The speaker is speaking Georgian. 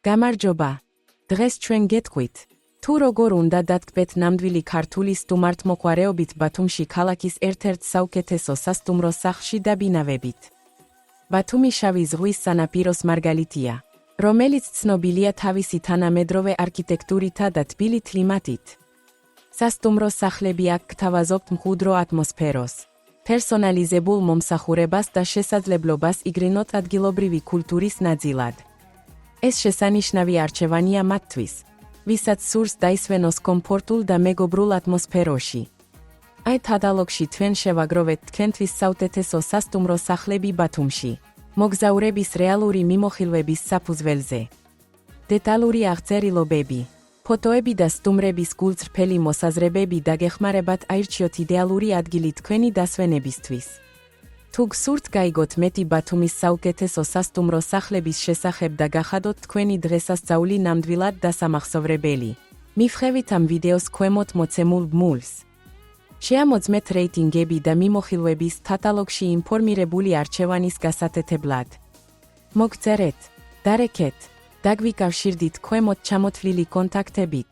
გამარჯობა. დღეს ჩვენ გეტყვით, თუ როგორ უნდა დათქმეთ ნამდვილი ქართული სტუმართმოყვარეობით ბათუმში ქალაქის ერთ-ერთ საუკეთესო სასტუმრო სახლში დაბინავებით. ბათუმი შავი ზღვის სანაპიროს მარგალიტია, რომელიც ცნობილია თავისი თანამედროვე არქიტექტურითა და თბილი კლიმატით. სასტუმრო სახლები აქ გთავაზობთ მყუდრო ატმოსფეროს, პერსონალიზებულ მომსახურებას და შესაძლებლობას იგრინოთ ადგილობრივი კულტურის ნაწილად. ეს შესანიშნავი არჩევანია მათთვის, ვისაც სურს დაისვენოს კომფორტულ და მეგობრულ ატმოსფეროში. აი კატალოგში თქვენ შევაგროვეთ თქვენთვის საუკეთესო სასტუმრო სახლები ბათუმში, მოგზაურების რეალური მიმოხილვების საფუძველზე. დეტალური აღწერილობები, ფოტოები და სტუმრების გულწრფელი მოსაზრებები დაგეხმარებათ აირჩიოთ იდეალური ადგილი თქვენი დასვენებისთვის. თუ გსურთ გაიგოთ მეტი ბათუმის საუკეთესო სასტუმრო სახლების შესახებ და გახადოთ თქვენი დღესასწაული ნამდვილად დასამახსოვრებელი, მივხევით ამ ვიდეოს ქვემოთ მოცემულ ბმულს. შეამოწმეთ რეიტინგები და მიმოხილვების კატალოგში ინფორმირებული არჩევანის გასათეთებლად. მოგწერეთ, დარეკეთ, დაგვიკავშირდით ქვემოთ ჩამოთვლილი კონტაქტებით.